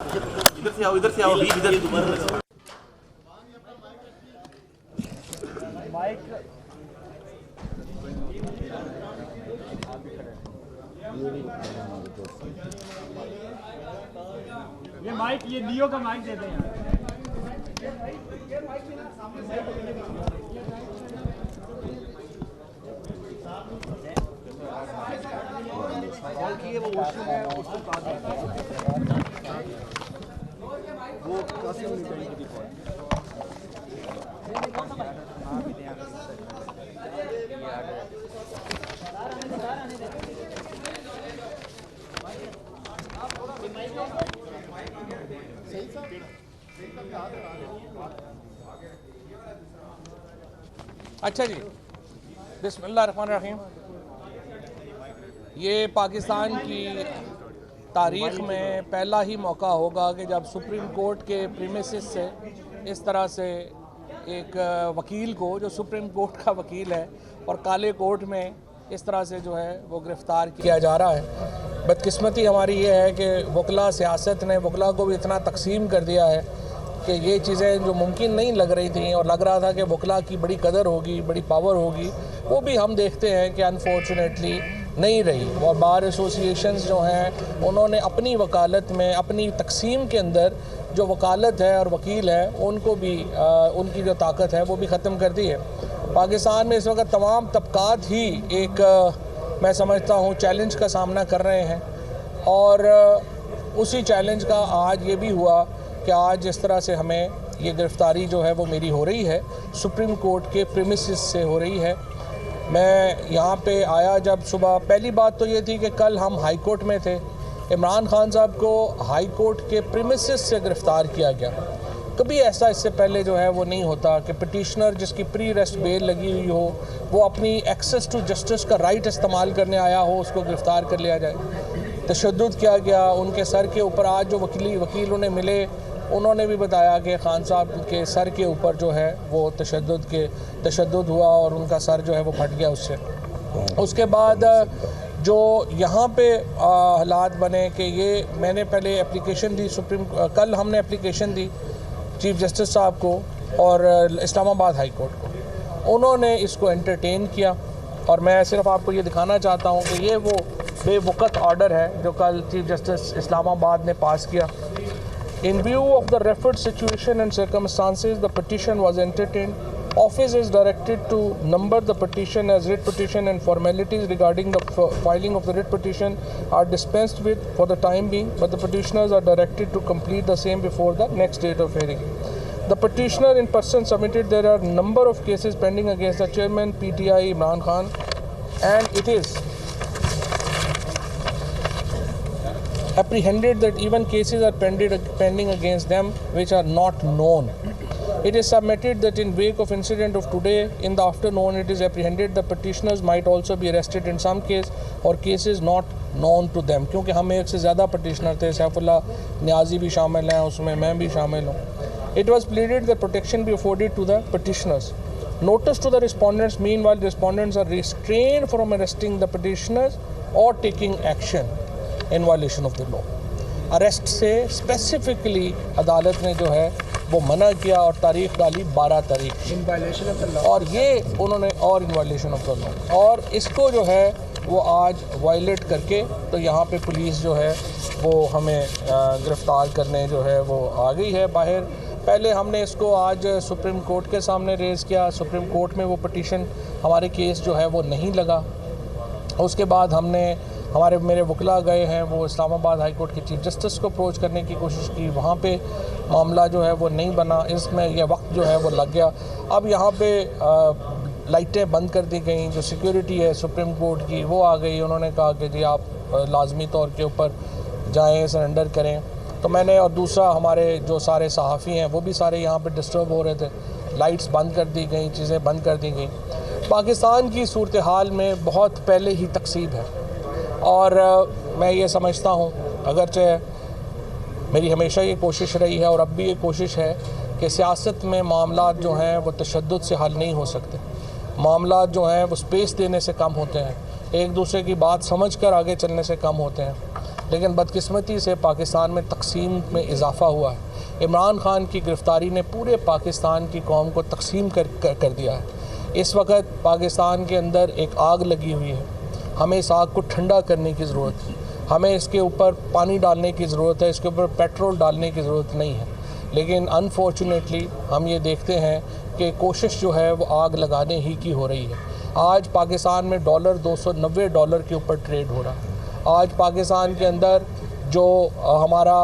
इधर से आओ भी इधर माइक ये माइक ये लियो का माइक दे दें वो कासिम ने कहीं की अच्छा जी, बिस्मिल्लाहिर्रहमानिर्रहीम। ये पाकिस्तान की तारीख़ में पहला ही मौका होगा कि जब सुप्रीम कोर्ट के प्रीमिसेस से इस तरह से एक वकील को, जो सुप्रीम कोर्ट का वकील है और काले कोर्ट में इस तरह से जो है वो गिरफ़्तार किया जा रहा है। बदकिस्मती हमारी ये है कि वकला सियासत ने वकला को भी इतना तकसीम कर दिया है कि ये चीज़ें जो मुमकिन नहीं लग रही थी और लग रहा था कि वकला की बड़ी कदर होगी, बड़ी पावर होगी, वो भी हम देखते हैं कि अनफॉर्चुनेटली नहीं रही। और बार एसोसिएशंस जो हैं उन्होंने अपनी वकालत में, अपनी तकसीम के अंदर जो वकालत है और वकील है उनको भी उनकी जो ताकत है वो भी ख़त्म कर दी है। पाकिस्तान में इस वक्त तमाम तबकात ही एक मैं समझता हूँ चैलेंज का सामना कर रहे हैं और उसी चैलेंज का आज ये भी हुआ कि आज इस तरह से हमें ये गिरफ़्तारी जो है वो मेरी हो रही है, सुप्रीम कोर्ट के प्रीमिसेस से हो रही है। मैं यहाँ पे आया जब सुबह, पहली बात तो ये थी कि कल हम हाई कोर्ट में थे, इमरान खान साहब को हाई कोर्ट के प्रीमिसेस से गिरफ़्तार किया गया। कभी ऐसा इससे पहले जो है वो नहीं होता कि पिटिशनर जिसकी प्री अरेस्ट बेल लगी हुई हो वो अपनी एक्सेस टू जस्टिस का राइट इस्तेमाल करने आया हो, उसको गिरफ़्तार कर लिया जाए। तशद्दुद किया गया उनके सर के ऊपर। आज जो वकील उन्हें मिले उन्होंने भी बताया कि खान साहब के सर के ऊपर जो है वो तशद्दुद हुआ और उनका सर जो है वो फट गया उससे। उसके बाद जो यहाँ पे हालात बने कि ये मैंने पहले एप्लीकेशन दी कल हमने एप्लीकेशन दी चीफ जस्टिस साहब को और इस्लामाबाद हाई कोर्ट को, उन्होंने इसको एंटरटेन किया। और मैं सिर्फ आपको ये दिखाना चाहता हूँ कि ये वो बेवक़्त ऑर्डर है जो कल चीफ जस्टिस इस्लामाबाद ने पास किया। In view of the referred situation and circumstances, the petition was entertained. Office is directed to number the petition as writ petition and formalities regarding the filing of the writ petition are dispensed with for the time being, but the petitioners are directed to complete the same before the next date of hearing. The petitioner in person submitted there are number of cases pending against the chairman PTI Imran Khan, and it is apprehended that even cases are pending against them which are not known. It is submitted that in wake of incident of today in the afternoon, it is apprehended the petitioners might also be arrested in some case or cases not known to them. क्योंकि हम एक से ज़्यादा petitioner थे, सैफुल्ला नियाजी भी शामिल हैं उसमें, मैं भी शामिल हूँ। It was pleaded that protection be afforded to the petitioners. Notice to the respondents, meanwhile the respondents are restrained from arresting the petitioners or taking action in violation of the law. Arrest से specifically अदालत ने जो है वो मना किया और तारीख डाली 12 तारीख in violation of the law, और ये उन्होंने और in violation of the law, और इसको जो है वो आज वायलेट करके तो यहाँ पे पुलिस जो है वो हमें गिरफ़्तार करने जो है वो आ गई है बाहर। पहले हमने इसको आज सुप्रीम कोर्ट के सामने रेज़ किया, सुप्रीम कोर्ट में वो पटिशन हमारे केस जो है वो नहीं लगा। उसके बाद मेरे वकला गए हैं, वो इस्लामाबाद हाई कोर्ट के चीफ जस्टिस को अप्रोच करने की कोशिश की, वहाँ पे मामला जो है वो नहीं बना, इसमें यह वक्त जो है वो लग गया। अब यहाँ पे लाइटें बंद कर दी गई, जो सिक्योरिटी है सुप्रीम कोर्ट की वो आ गई, उन्होंने कहा कि जी आप लाजमी तौर के ऊपर जाएँ, सरेंडर करें। तो मैंने, और दूसरा हमारे जो सारे सहाफ़ी हैं वो भी सारे यहाँ पर डिस्टर्ब हो रहे थे, लाइट्स बंद कर दी गई, चीज़ें बंद कर दी गई। पाकिस्तान की सूरत हाल में बहुत पहले ही तकसीब है और मैं ये समझता हूँ, अगरचे मेरी हमेशा ये कोशिश रही है और अब भी ये कोशिश है कि सियासत में मामलात जो हैं वो तशद्दुद से हल नहीं हो सकते। मामलात जो हैं वो स्पेस देने से कम होते हैं, एक दूसरे की बात समझकर आगे चलने से कम होते हैं। लेकिन बदकिस्मती से पाकिस्तान में तकसीम में इजाफ़ा हुआ है। इमरान खान की गिरफ़्तारी ने पूरे पाकिस्तान की कौम को तकसीम कर दिया है। इस वक्त पाकिस्तान के अंदर एक आग लगी हुई है, हमें इस आग को ठंडा करने की ज़रूरत है, हमें इसके ऊपर पानी डालने की ज़रूरत है, इसके ऊपर पेट्रोल डालने की ज़रूरत नहीं है। लेकिन अनफॉर्चुनेटली हम ये देखते हैं कि कोशिश जो है वो आग लगाने ही की हो रही है। आज पाकिस्तान में डॉलर $290 के ऊपर ट्रेड हो रहा है। आज पाकिस्तान के अंदर जो हमारा